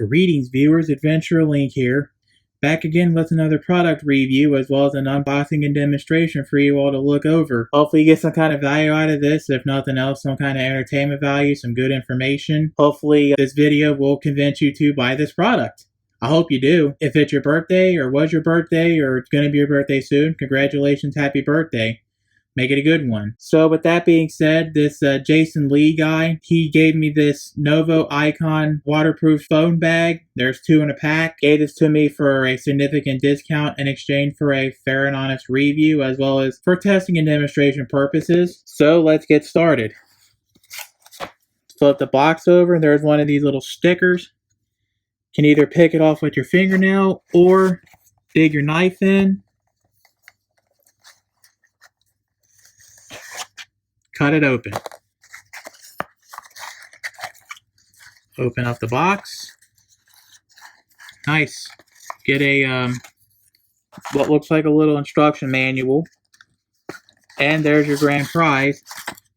Greetings viewers, Adventure Link here. Back again with another product review as well as an unboxing and demonstration for you all to look over. Hopefully you get some kind of value out of this, if nothing else, some kind of entertainment value, some good information. Hopefully this video will convince you to buy this product. I hope you do. If it's your birthday or was your birthday or it's going to be your birthday soon, congratulations, happy birthday. Make it a good one. So with that being said, this Jason Lee guy, he gave me this Novo Icon Waterproof phone bag. There's 2 in a pack. Gave this to me for a significant discount in exchange for a fair and honest review as well as for testing and demonstration purposes. So let's get started. Flip the box over and there's one of these little stickers. You can either pick it off with your fingernail or dig your knife in. Cut it open. Open up the box. Nice. Get a what looks like a little instruction manual. And there's your grand prize.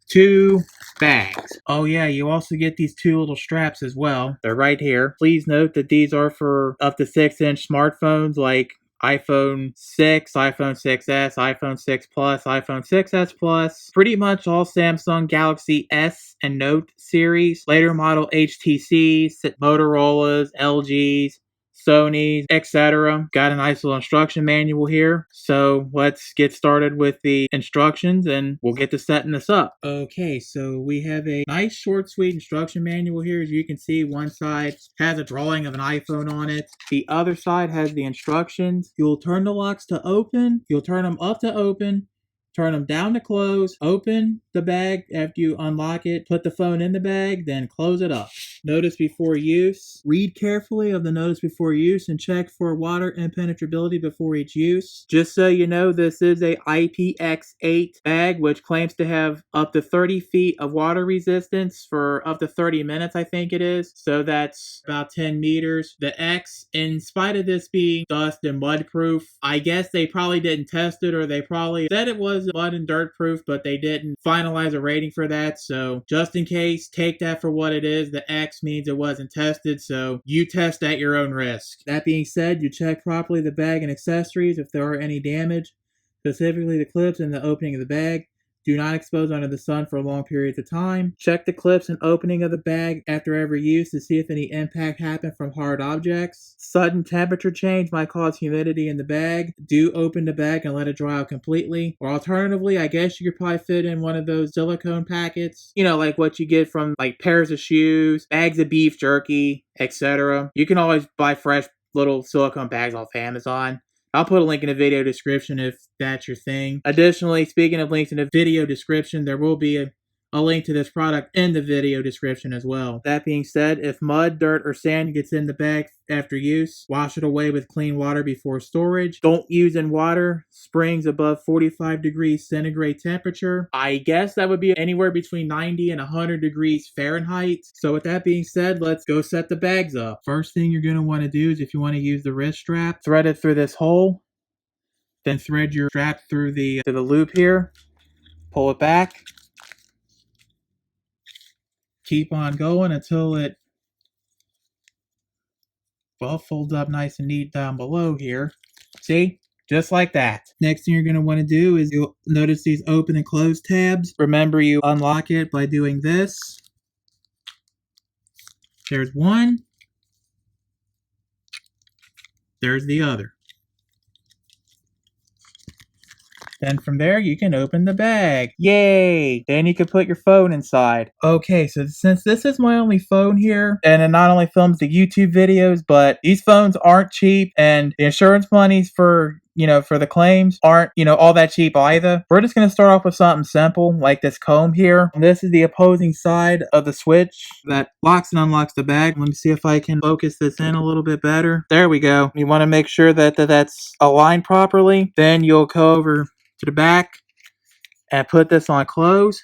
2 bags. Oh yeah, you also get these 2 little straps as well. They're right here. Please note that these are for up to 6-inch smartphones like iPhone 6, iPhone 6s, iPhone 6 Plus, iPhone 6s Plus, pretty much all Samsung Galaxy S and Note series, later model HTCs, Motorola's, LGs, Sony's, etc. Got a nice little instruction manual here. So let's get started with the instructions and we'll get to setting this up. Okay, so we have a nice short sweet instruction manual here. As you can see, one side has a drawing of an iPhone on it. The other side has the instructions. You'll turn the locks to open. You'll turn them up to open. Turn them down to close, open the bag after you unlock it, put the phone in the bag, then close it up. Notice before use. Read carefully of the notice before use and check for water impenetrability before each use. Just so you know, this is a IPX8 bag, which claims to have up to 30 feet of water resistance for up to 30 minutes, I think it is. So that's about 10 meters. The X, in spite of this being dust and mud proof, I guess they probably didn't test it, or they probably said it was mud and dirt proof, but they didn't finalize a rating for that. So just in case, take that for what it is. The X means it wasn't tested, so you test at your own risk. That being said, you check properly the bag and accessories if there are any damage, specifically the clips and the opening of the bag. Do not expose under the sun for long periods of time. Check the clips and opening of the bag after every use to see if any impact happened from hard objects. Sudden temperature change might cause humidity in the bag. Do open the bag and let it dry out completely. Or alternatively, I guess you could probably fit in one of those silicone packets. You know, like what you get from like pairs of shoes, bags of beef jerky, etc. You can always buy fresh little silicone bags off Amazon. I'll put a link in the video description if that's your thing. Additionally, speaking of links in the video description, there will be a link to this product in the video description as well. That being said, if mud, dirt, or sand gets in the bag after use, wash it away with clean water before storage. Don't use in water springs above 45 degrees centigrade temperature. I guess that would be anywhere between 90 and 100 degrees Fahrenheit. So with that being said, let's go set the bags up. First thing you're going to want to do is, if you want to use the wrist strap, thread it through this hole. Then thread your strap through the loop here. Pull it back. Keep on going until it, well, folds up nice and neat down below here. See? Just like that. Next thing you're going to want to do is, you'll notice these open and close tabs. Remember, you unlock it by doing this. There's one. There's the other. Then from there, you can open the bag. Yay! Then you can put your phone inside. Okay, so since this is my only phone here, and it not only films the YouTube videos, but these phones aren't cheap, and the insurance monies for, for the claims aren't, all that cheap either. We're just going to start off with something simple, like this comb here. This is the opposing side of the switch that locks and unlocks the bag. Let me see if I can focus this in a little bit better. There we go. You want to make sure that that's aligned properly. Then you'll go over to the back and put this on close.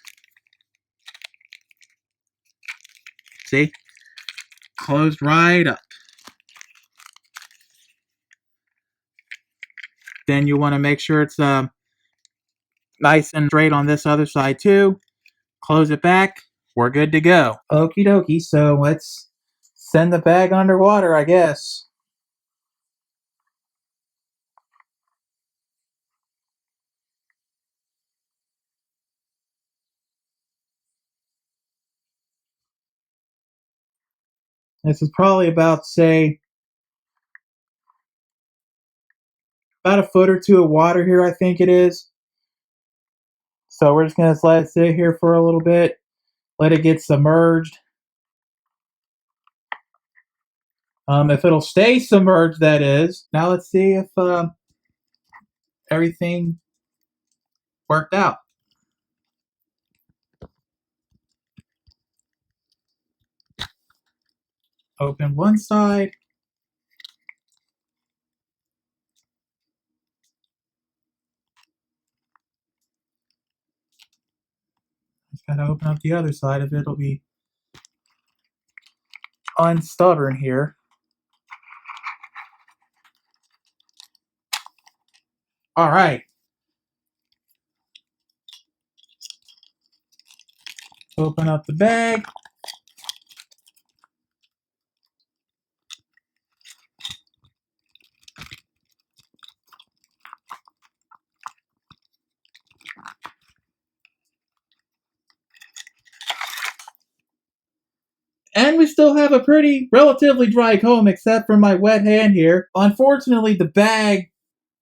See? Closed right up. Then you want to make sure it's nice and straight on this other side too. Close it back. We're good to go. Okie dokie, so let's send the bag underwater, I guess. This is probably about, say, about a foot or two of water here, I think it is. So we're just going to let it sit here for a little bit, let it get submerged. If it'll stay submerged, that is. Now let's see if everything worked out. Open one side. Just gotta open up the other side of it. It'll be unstubborn here. All right. Open up the bag. And we still have a pretty relatively dry comb except for my wet hand here. Unfortunately, the bag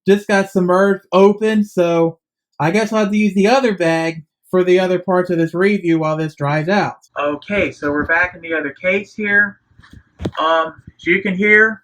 just got submerged open, so I guess I'll have to use the other bag for the other parts of this review while this dries out. Okay, so we're back in the other case here. As you can hear,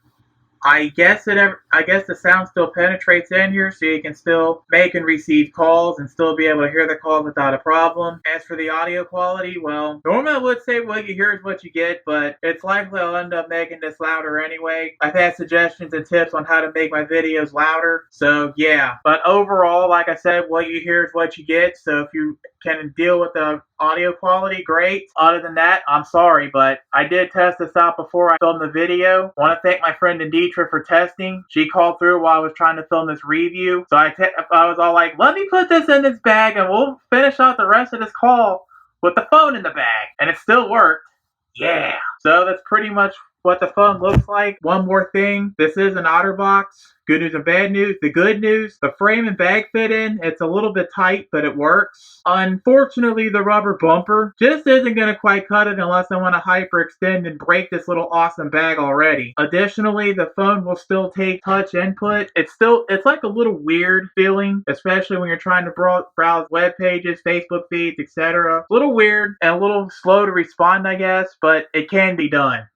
I guess the sound still penetrates in here, so you can still make and receive calls and still be able to hear the calls without a problem. As for the audio quality, well, normally I would say what you hear is what you get, but it's likely I'll end up making this louder anyway. I've had suggestions and tips on how to make my videos louder, so yeah. But overall, like I said, what you hear is what you get, so if you can deal with the audio quality, great. Other than that, I'm sorry, but I did test this out before I filmed the video. I want to thank my friend Inditra for testing. She called through while I was trying to film this review. So I was all like, let me put this in this bag and we'll finish out the rest of this call with the phone in the bag. And it still worked. Yeah. So that's pretty much what the phone looks like. One more thing. This is an OtterBox. Good news and bad news. The good news, the frame and bag fit in. It's a little bit tight, but it works. Unfortunately, the rubber bumper just isn't going to quite cut it unless I want to hyperextend and break this little awesome bag already. Additionally, the phone will still take touch input. It's like a little weird feeling, especially when you're trying to browse web pages, Facebook feeds, etc. A little weird and a little slow to respond, I guess, but it can be done.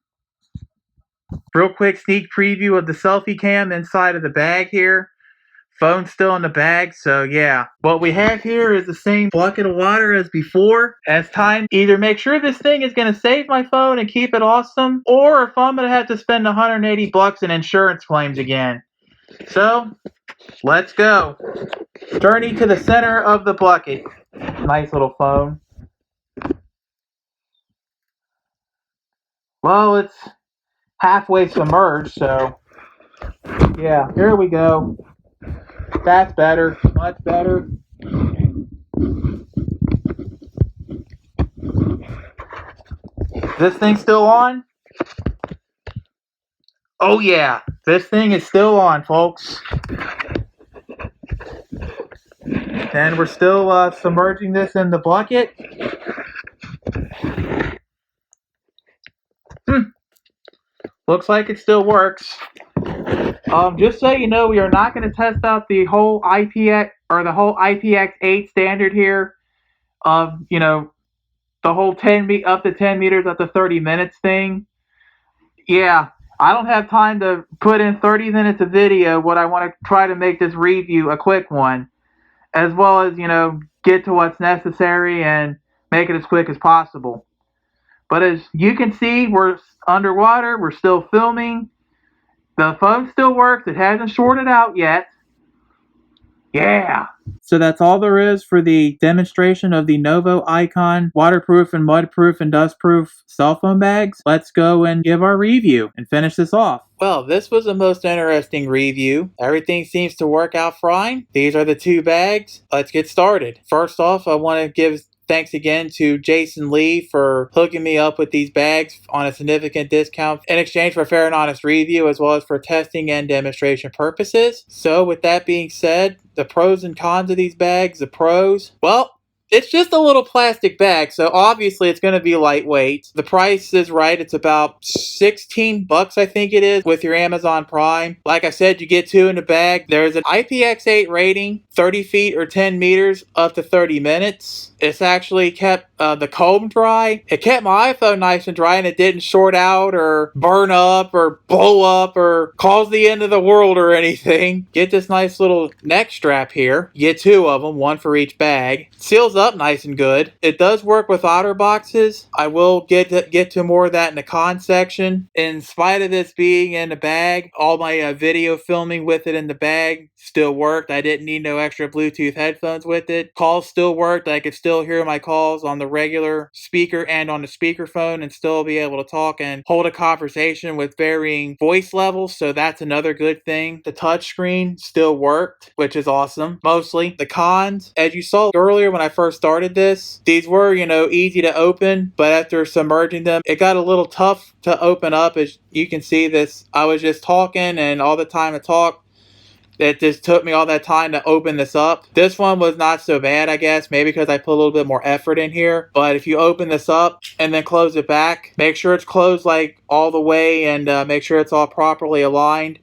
Real quick sneak preview of the selfie cam inside of the bag here. Phone's still in the bag, so yeah. What we have here is the same bucket of water as before. As time, either make sure this thing is going to save my phone and keep it awesome, or if I'm going to have to spend $180 in insurance claims again. So, let's go. Journey to the center of the bucket. Nice little phone. Well, it's halfway submerged, so yeah, here we go. That's better, much better. This thing still on? Oh yeah, this thing is still on, folks. And we're still submerging this in the bucket. Looks like it still works. Just so you know, we are not going to test out the whole IPX8 standard here of, the whole up to 10 meters up to 30 minutes thing. Yeah, I don't have time to put in 30 minutes of video. What I want to try to make this review a quick one, as well as, get to what's necessary and make it as quick as possible. But as you can see, we're underwater. We're still filming. The phone still works. It hasn't shorted out yet. Yeah. So that's all there is for the demonstration of the Novo Icon Waterproof and Mudproof and Dustproof cell phone bags. Let's go and give our review and finish this off. Well, this was a most interesting review. Everything seems to work out fine. These are the two bags. Let's get started. First off, I want to give thanks again to Jason Lee for hooking me up with these bags on a significant discount in exchange for a fair and honest review, as well as for testing and demonstration purposes. So with that being said, the pros and cons of these bags. The pros, well, it's just a little plastic bag, so obviously it's going to be lightweight. The price is right. It's about $16, I think it is, with your Amazon Prime. Like I said, you get 2 in the bag. There's an IPX8 rating, 30 feet or 10 meters, up to 30 minutes. It's actually kept the comb dry. It kept my iPhone nice and dry, and it didn't short out or burn up or blow up or cause the end of the world or anything. Get this nice little neck strap here. You get 2 of them, 1 for each bag. Seals up nice and good. It does work with OtterBoxes. I will get to more of that in the con section. In spite of this being in the bag, all my video filming with it in the bag still worked. I didn't need no extra Bluetooth headphones with it. Calls still worked. I could still hear my calls on the regular speaker and on the speakerphone and still be able to talk and hold a conversation with varying voice levels, so that's another good thing. The touchscreen still worked, which is awesome. Mostly. The cons, as you saw earlier when I first started this, these were, easy to open, but after submerging them, it got a little tough to open up. As you can see, I was just talking, and all the time to talk, it just took me all that time to open this up. This one was not so bad, I guess, maybe because I put a little bit more effort in here. But if you open this up and then close it back, make sure it's closed like all the way, and make sure it's all properly aligned.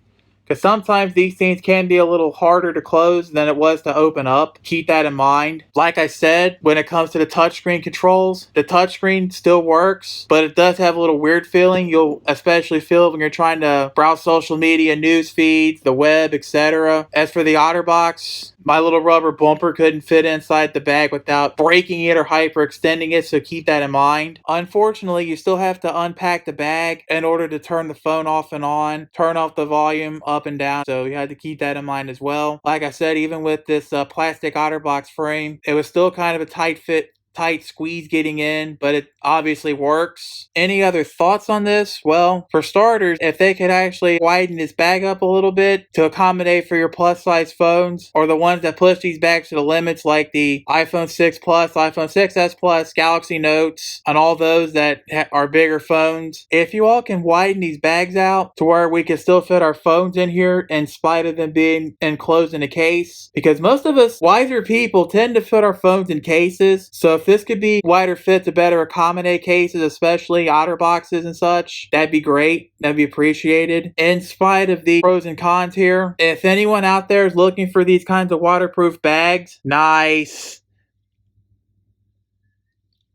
Because sometimes these things can be a little harder to close than it was to open up. Keep that in mind. Like I said, when it comes to the touchscreen controls, the touchscreen still works, but it does have a little weird feeling. You'll especially feel when you're trying to browse social media, news feeds, the web, etc. As for the OtterBox, my little rubber bumper couldn't fit inside the bag without breaking it or hyperextending it, so keep that in mind. Unfortunately, you still have to unpack the bag in order to turn the phone off and on, turn off the volume up and down, so you had to keep that in mind as well. Like I said, even with this plastic OtterBox frame, it was still kind of a tight fit, tight squeeze getting in, but it obviously works. Any other thoughts on this? Well, for starters, if they could actually widen this bag up a little bit to accommodate for your plus size phones, or the ones that push these bags to the limits, like the iPhone 6 Plus, iPhone 6s Plus, Galaxy Notes, and all those that are bigger phones. If you all can widen these bags out to where we can still fit our phones in here in spite of them being enclosed in a case, because most of us wiser people tend to fit our phones in cases, so if this could be wider fit to better accommodate cases, especially OtterBoxes and such, that'd be great. That'd be appreciated. In spite of the pros and cons here, if anyone out there is looking for these kinds of waterproof bags, nice.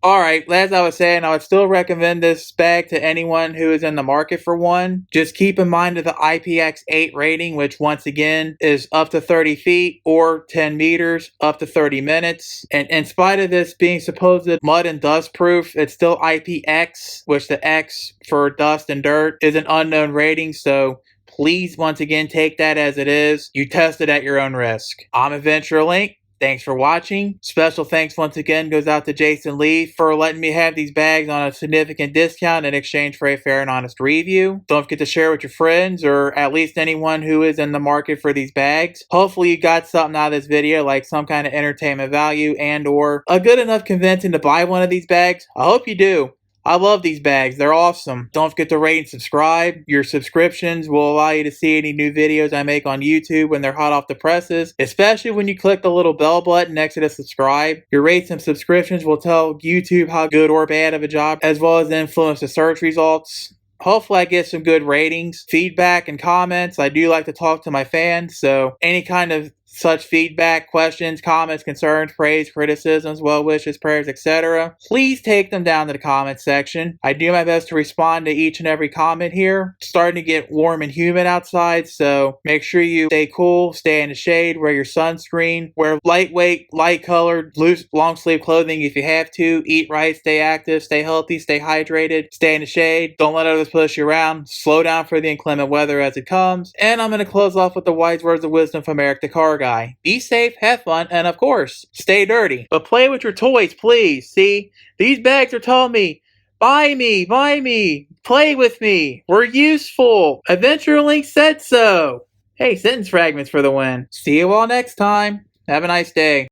Alright, as I was saying, I would still recommend this bag to anyone who is in the market for one. Just keep in mind of the IPX8 rating, which once again is up to 30 feet or 10 meters, up to 30 minutes. And in spite of this being supposed mud and dust proof, it's still IPX, which the X for dust and dirt is an unknown rating, so please once again take that as it is. You test it at your own risk. I'm Adventure Link. Thanks for watching. Special thanks once again goes out to Jason Lee for letting me have these bags on a significant discount in exchange for a fair and honest review. Don't forget to share with your friends, or at least anyone who is in the market for these bags. Hopefully you got something out of this video, like some kind of entertainment value and or a good enough convincing to buy one of these bags. I hope you do. I love these bags. They're awesome. Don't forget to rate and subscribe. Your subscriptions will allow you to see any new videos I make on YouTube when they're hot off the presses, especially when you click the little bell button next to the subscribe. Your rates and subscriptions will tell YouTube how good or bad of a job, as well as influence the search results. Hopefully I get some good ratings, feedback, and comments. I do like to talk to my fans, so any kind of such feedback, questions, comments, concerns, praise, criticisms, well wishes, prayers, etc., please take them down to the comment section. I do my best to respond to each and every comment here. It's starting to get warm and humid outside, so make sure you stay cool, stay in the shade, wear your sunscreen, wear lightweight, light-colored, loose, long-sleeve clothing if you have to, eat right, stay active, stay healthy, stay hydrated, stay in the shade, don't let others push you around, slow down for the inclement weather as it comes, and I'm going to close off with the wise words of wisdom from Eric the Car Guy. Be safe, have fun, and of course, stay dirty. But play with your toys, please. See, these bags are telling me, buy me, play with me. We're useful. Adventure Link said so. Hey, sentence fragments for the win. See you all next time. Have a nice day.